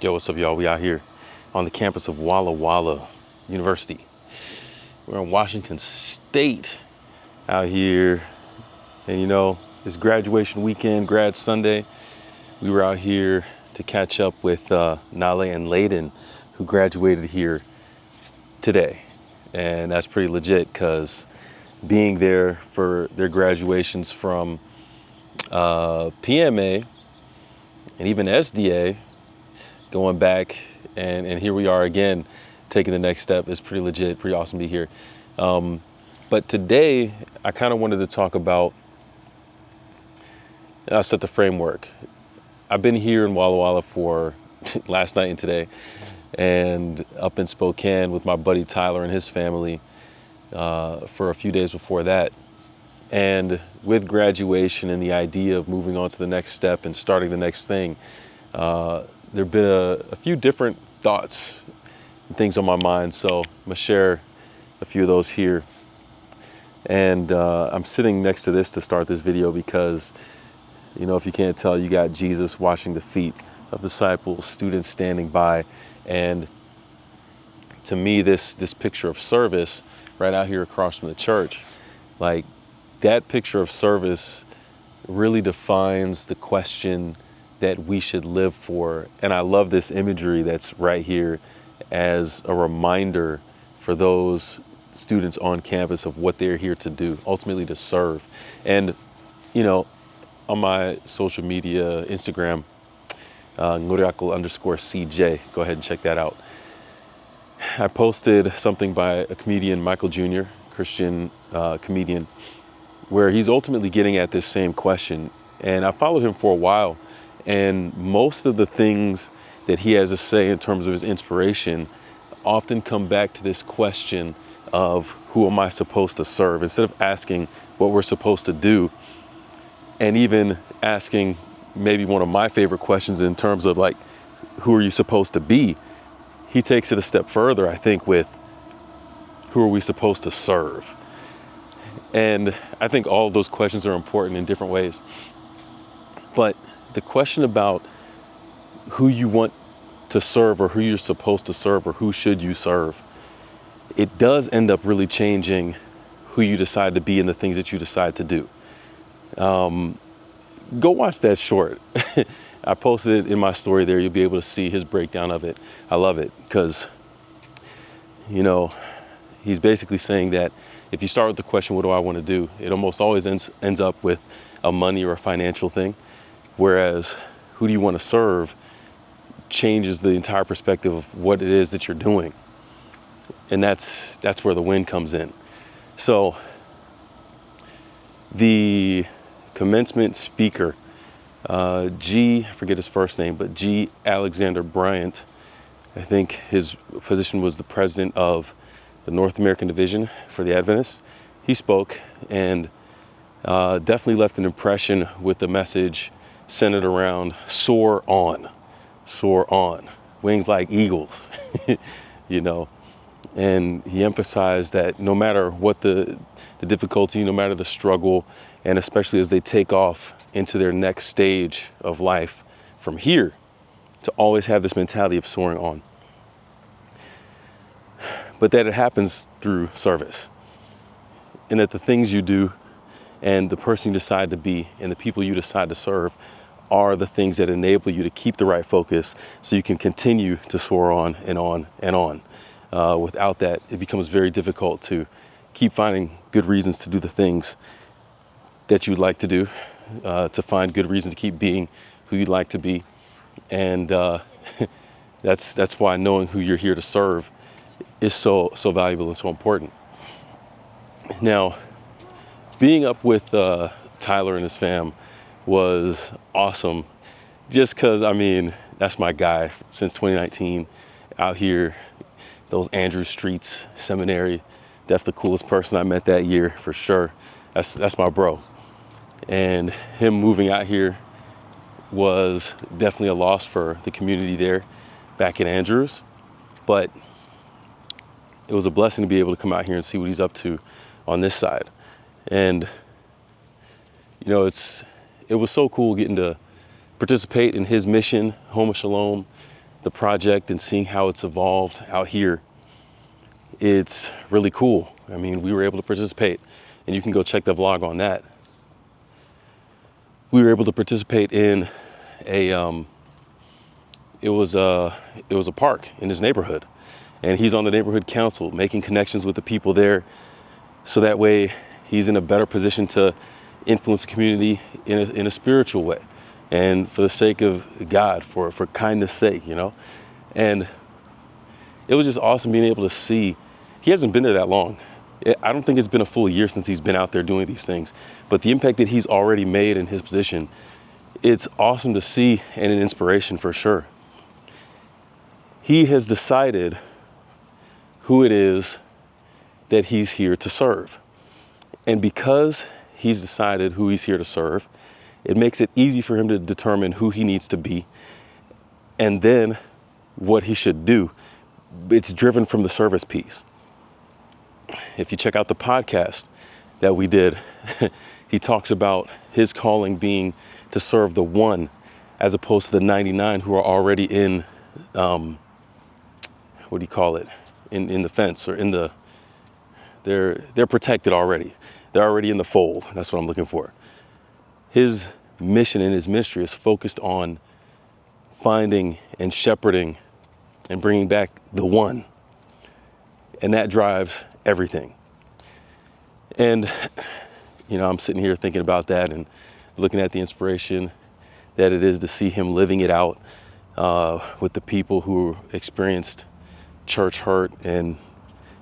Yo, what's up, y'all? We out here on the campus of Walla Walla University. We're in Washington State out here. And you know, it's graduation weekend, grad Sunday. We were out here to catch up with Nale and Layden, who graduated here today. And that's pretty legit because being there for their graduations from PMA and even SDA, going back and here we are again, taking the next step is pretty legit, pretty awesome to be here. But today, I kind of wanted to talk about, I'll set the framework. I've been here in Walla Walla for last night and today, and up in Spokane with my buddy Tyler and his family for a few days before that. And with graduation and the idea of moving on to the next step and starting the next thing, there have been a few different thoughts and things on my mind. So I'm gonna share a few of those here. And I'm sitting next to this to start this video because, you know, if you can't tell, you got Jesus washing the feet of disciples, students standing by. And to me, this picture of service right out here across from the church, like that picture of service really defines the question that we should live for. And I love this imagery that's right here as a reminder for those students on campus of what they're here to do, ultimately to serve. And, you know, on my social media, Instagram, Nguriakul_CJ, go ahead and check that out. I posted something by a comedian, Michael Jr., Christian comedian, where he's ultimately getting at this same question. And I followed him for a while. And most of the things that he has to say in terms of his inspiration often come back to this question of who am I supposed to serve? Instead of asking what we're supposed to do, and even asking maybe one of my favorite questions in terms of like, who are you supposed to be? He takes it a step further, I think, with who are we supposed to serve? And I think all of those questions are important in different ways. But the question about who you want to serve or who you're supposed to serve or who should you serve, it does end up really changing who you decide to be and the things that you decide to do. Go watch that short. I posted it in my story there. You'll be able to see his breakdown of it. I love it because, you know, he's basically saying that if you start with the question, what do I want to do? It almost always ends up with a money or a financial thing. Whereas who do you want to serve changes the entire perspective of what it is that you're doing. And that's where the win comes in. So the commencement speaker, I forget his first name, but G. Alexander Bryant, I think his position was the president of the North American Division for the Adventists. He spoke and definitely left an impression with the message centered around soar on, wings like eagles, you know. And he emphasized that no matter what the difficulty, no matter the struggle, and especially as they take off into their next stage of life from here, to always have this mentality of soaring on. But that it happens through service. And that the things you do and the person you decide to be and the people you decide to serve are the things that enable you to keep the right focus so you can continue to soar on and on and on. Without that, it becomes very difficult to keep finding good reasons to do the things that you'd like to do, to find good reason to keep being who you'd like to be. And that's why knowing who you're here to serve is so valuable and so important. Now, being up with Tyler and his fam was awesome, just because, I mean, that's my guy since 2019 out here, those Andrew Streets Seminary. Definitely the coolest person I met that year, for sure. That's my bro. And him moving out here was definitely a loss for the community there back in Andrews. But it was a blessing to be able to come out here and see what he's up to on this side. And, you know, it was so cool getting to participate in his mission, Home of Shalom, the project and seeing how it's evolved out here, it's really cool. I mean, we were able to participate, and you can go check the vlog on that. We were able to participate in it was a park in his neighborhood, and he's on the neighborhood council, making connections with the people there, so that way he's in a better position to influence the community in a spiritual way, and for the sake of God, for kindness sake, you know. And it was just awesome being able to see. He hasn't been there that long. I don't think it's been a full year since he's been out there doing these things, but the impact that he's already made in his position, it's awesome to see, and an inspiration for sure. He has decided who it is that he's here to serve. And because he's decided who he's here to serve, it makes it easy for him to determine who he needs to be and then what he should do. It's driven from the service piece. If you check out the podcast that we did, he talks about his calling being to serve the one, as opposed to the 99 who are already in, what do you call it? In the fence, or in the, they're protected already. They're already in the fold. That's what I'm looking for. His mission in his ministry is focused on finding and shepherding and bringing back the one. And that drives everything. And, you know, I'm sitting here thinking about that and looking at the inspiration that it is to see him living it out with the people who experienced church hurt and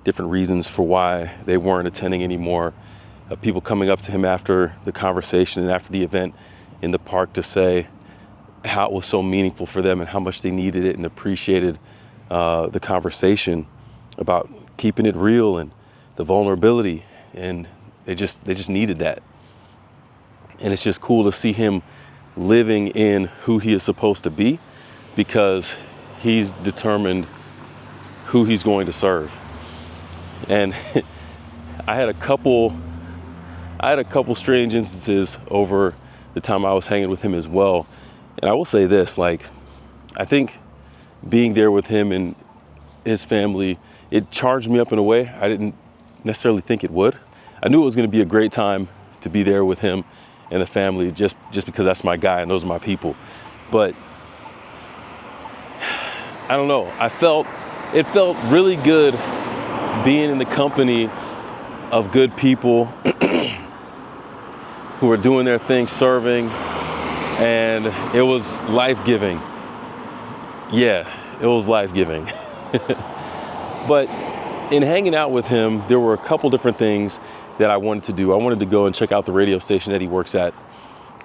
different reasons for why they weren't attending anymore. People coming up to him after the conversation and after the event in the park to say how it was so meaningful for them and how much they needed it and appreciated the conversation about keeping it real and the vulnerability, and they just needed that. And it's just cool to see him living in who he is supposed to be, because he's determined who he's going to serve. And I had a couple strange instances over the time I was hanging with him as well. And I will say this, like, I think being there with him and his family, it charged me up in a way I didn't necessarily think it would. I knew it was going to be a great time to be there with him and the family, just because that's my guy and those are my people. But I don't know, it felt really good being in the company of good people who are doing their thing, serving, and it was life-giving. Yeah, it was life-giving. But in hanging out with him, there were a couple different things that I wanted to do. I wanted to go and check out the radio station that he works at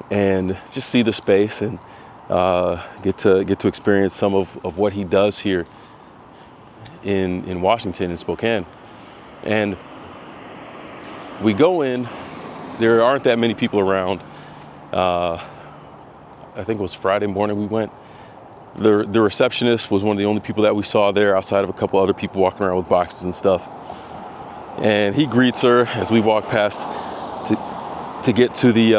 and just see the space and get to experience some of what he does here in Washington, in Spokane. And we go in, there aren't that many people around. I think it was Friday morning we went. The receptionist was one of the only people that we saw there, outside of a couple other people walking around with boxes and stuff. And he greets her as we walk past to get to the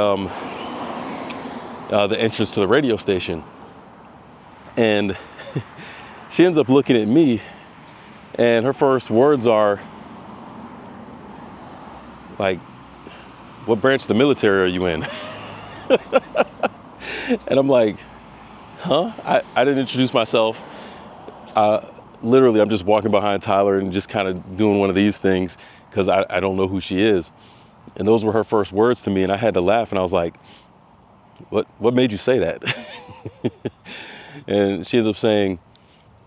entrance to the radio station. And she ends up looking at me, and her first words are like, "What branch of the military are you in?" And I'm like, huh? I didn't introduce myself. Literally, I'm just walking behind Tyler and just kind of doing one of these things because I don't know who she is. And those were her first words to me, and I had to laugh, and I was like, what made you say that? And she ends up saying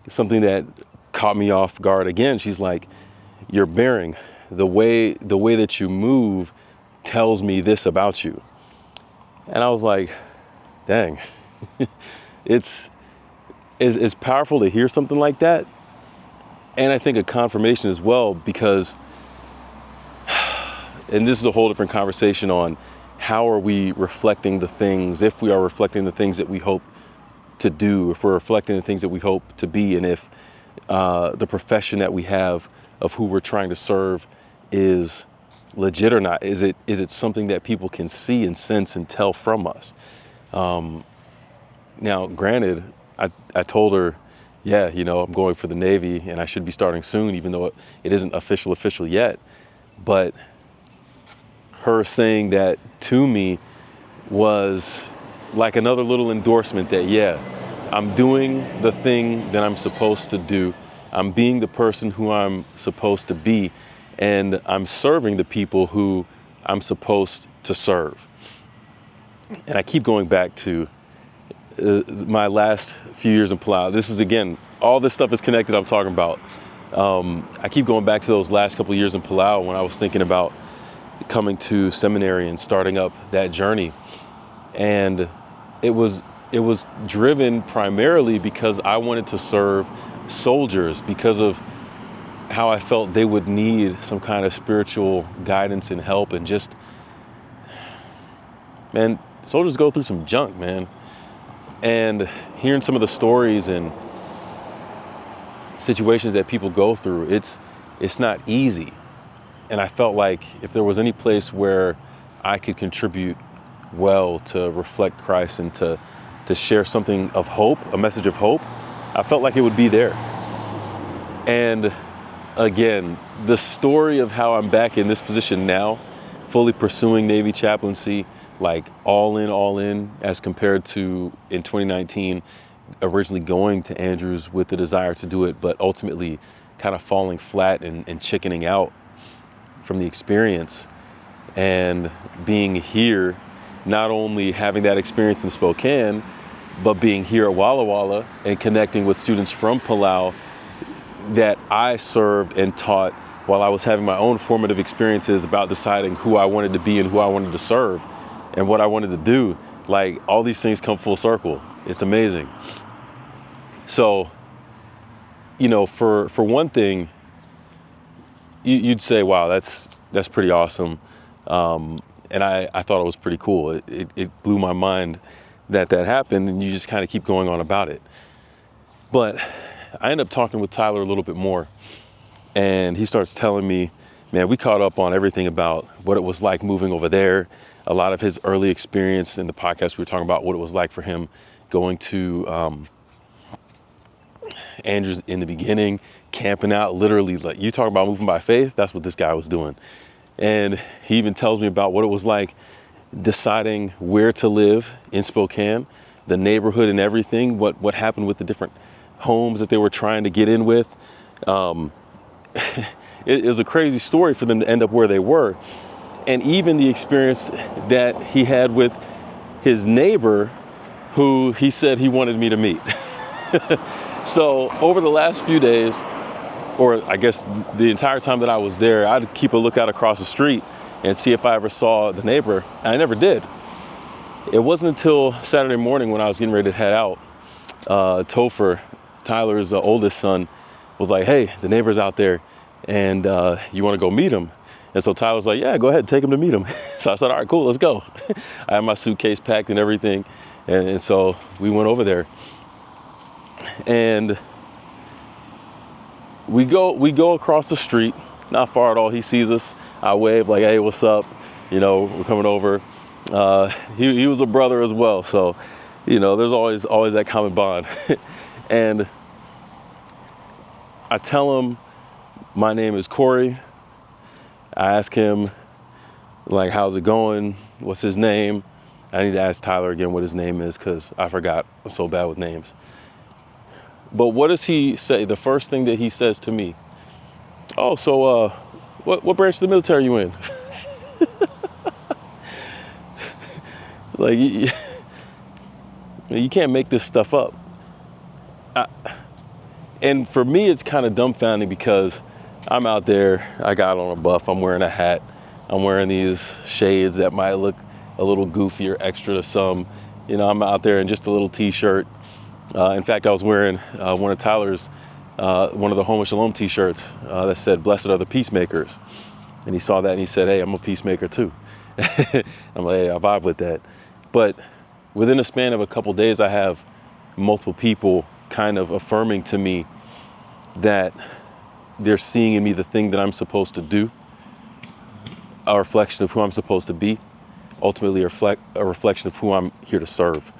something that caught me off guard again. She's like, "Your bearing, the way that you move tells me this about you." And I was like, dang. It's powerful to hear something like that. And I think a confirmation as well, because, and this is a whole different conversation on how are we reflecting the things, if we are reflecting the things that we hope to do, if we're reflecting the things that we hope to be, and if the profession that we have of who we're trying to serve is legit or not. Is it something that people can see and sense and tell from us? Now, granted, I told her, yeah, I'm going for the Navy and I should be starting soon, even though it isn't official yet. But her saying that to me was like another little endorsement that, yeah, I'm doing the thing that I'm supposed to do. I'm being the person who I'm supposed to be, and I'm serving the people who I'm supposed to serve. And I keep going back to my last few years in Palau. This is, again, all this stuff is connected I'm talking about. I keep going back to those last couple of years in Palau when I was thinking about coming to seminary and starting up that journey. And it was driven primarily because I wanted to serve soldiers, because of how I felt they would need some kind of spiritual guidance and help. And just, man, soldiers go through some junk, man. And hearing some of the stories and situations that people go through, it's not easy. And I felt like if there was any place where I could contribute well to reflect Christ and to share something of hope, a message of hope, I felt like it would be there. And again, the story of how I'm back in this position now, fully pursuing Navy chaplaincy, like all in, as compared to in 2019, originally going to Andrews with the desire to do it, but ultimately kind of falling flat and chickening out from the experience. And being here, not only having that experience in Spokane, but being here at Walla Walla and connecting with students from Palau that I served and taught while I was having my own formative experiences about deciding who I wanted to be and who I wanted to serve and what I wanted to do. Like, all these things come full circle. It's amazing. So, for one thing, you'd say, wow, that's pretty awesome. And I thought it was pretty cool. It blew my mind that happened, and you just kind of keep going on about it. But I end up talking with Tyler a little bit more, and he starts telling me, man, we caught up on everything about what it was like moving over there, a lot of his early experience. In the podcast, we were talking about what it was like for him going to Andrews in the beginning, camping out, literally, like, you talk about moving by faith, that's what this guy was doing. And he even tells me about what it was like deciding where to live in Spokane, the neighborhood and everything, what happened with the different homes that they were trying to get in with. It was a crazy story for them to end up where they were. And even the experience that he had with his neighbor, who he said he wanted me to meet. So over the last few days, or I guess the entire time that I was there, I'd keep a lookout across the street and see if I ever saw the neighbor. And I never did. It wasn't until Saturday morning when I was getting ready to head out, Topher, Tyler's oldest son, was like, hey, the neighbor's out there, and you want to go meet him? And so Tyler was like, yeah, go ahead, take him to meet him. So I said, all right, cool, let's go. I had my suitcase packed and everything. And so we went over there. And we go across the street, not far at all. He sees us. I wave like, hey, what's up? We're coming over. He was a brother as well. So, there's always that common bond. And I tell him my name is Corey. I ask him, like, how's it going? What's his name? I need to ask Tyler again what his name is, because I forgot. I'm so bad with names. But what does he say? The first thing that he says to me, oh, so what branch of the military are you in? Like, you can't make this stuff up. And for me, it's kind of dumbfounding because I'm out there, I got on a buff, I'm wearing a hat, I'm wearing these shades that might look a little goofy or extra to some. I'm out there in just a little t-shirt. In fact, I was wearing one of Tyler's, one of the Home Shalom t-shirts that said, blessed are the peacemakers. And he saw that and he said, hey, I'm a peacemaker too. I'm like, hey, I vibe with that. But within a span of a couple days, I have multiple people kind of affirming to me that they're seeing in me the thing that I'm supposed to do, a reflection of who I'm supposed to be, ultimately a reflection of who I'm here to serve.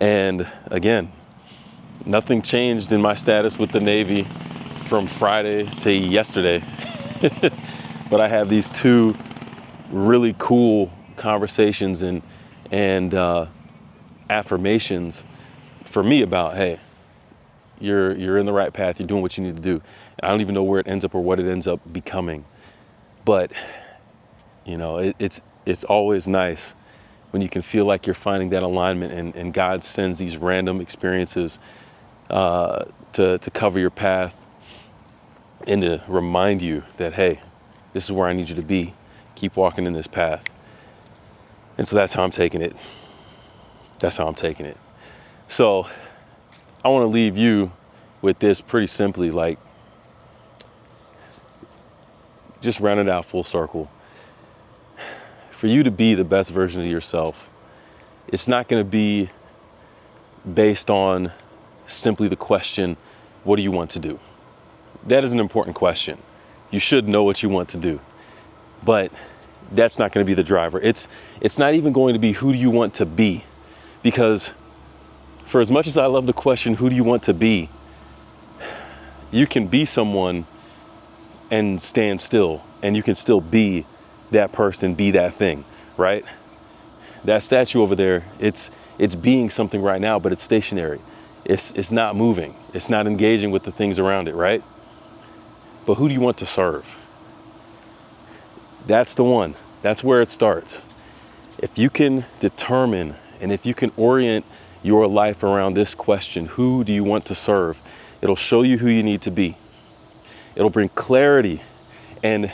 And again, Nothing changed in my status with the Navy from Friday to yesterday. But I have these two really cool conversations and affirmations for me about, hey, you're in the right path. You're doing what you need to do. I don't even know where it ends up or what it ends up becoming. But, you know, it's always nice when you can feel like you're finding that alignment and God sends these random experiences to cover your path and to remind you that, hey, this is where I need you to be. Keep walking in this path. And so that's how I'm taking it. That's how I'm taking it. So I want to leave you with this pretty simply, like, just round it out full circle. For you to be the best version of yourself, it's not going to be based on simply the question, what do you want to do? That is an important question. You should know what you want to do, but that's not going to be the driver. It's not even going to be who do you want to be, because for as much as I love the question, who do you want to be? You can be someone and stand still, and you can still be that person, be that thing, right? That statue over there, it's being something right now, but it's stationary. It's not moving. It's not engaging with the things around it, right? But who do you want to serve? That's the one. That's where it starts. If you can determine and if you can orient your life around this question, who do you want to serve? It'll show you who you need to be. It'll bring clarity and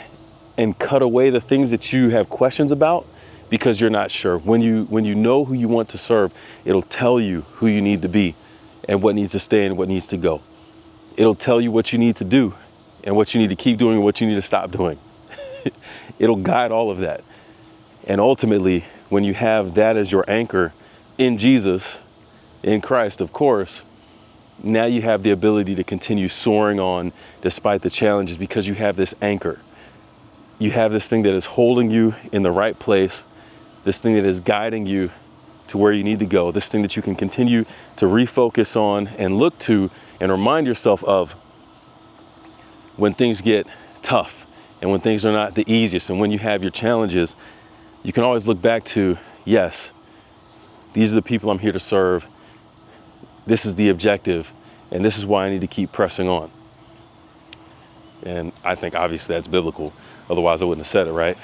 cut away the things that you have questions about because you're not sure. When you know who you want to serve, it'll tell you who you need to be and what needs to stay and what needs to go. It'll tell you what you need to do and what you need to keep doing and what you need to stop doing. It'll guide all of that. And ultimately, when you have that as your anchor in Jesus, in Christ, of course, now you have the ability to continue soaring on despite the challenges because you have this anchor. You have this thing that is holding you in the right place, this thing that is guiding you to where you need to go, this thing that you can continue to refocus on and look to and remind yourself of when things get tough and when things are not the easiest and when you have your challenges. You can always look back to, yes, these are the people I'm here to serve. This is the objective, and this is why I need to keep pressing on. And I think obviously that's biblical. Otherwise I wouldn't have said it, right?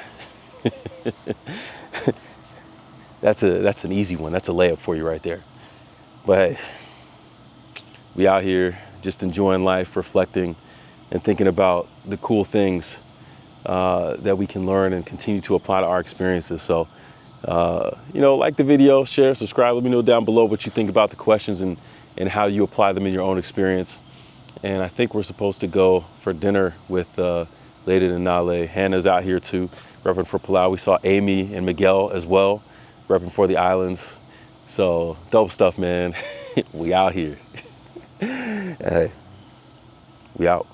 That's an easy one. That's a layup for you right there. But hey, we out here just enjoying life, reflecting, and thinking about the cool things that we can learn and continue to apply to our experiences. So, like the video, share, subscribe. Let me know down below what you think about the questions and how you apply them in your own experience. And I think we're supposed to go for dinner with Lady Denale. Hannah's out here too, repping for Palau. We saw Amy and Miguel as well, repping for the islands. So dope stuff, man. We out here. Hey, we out.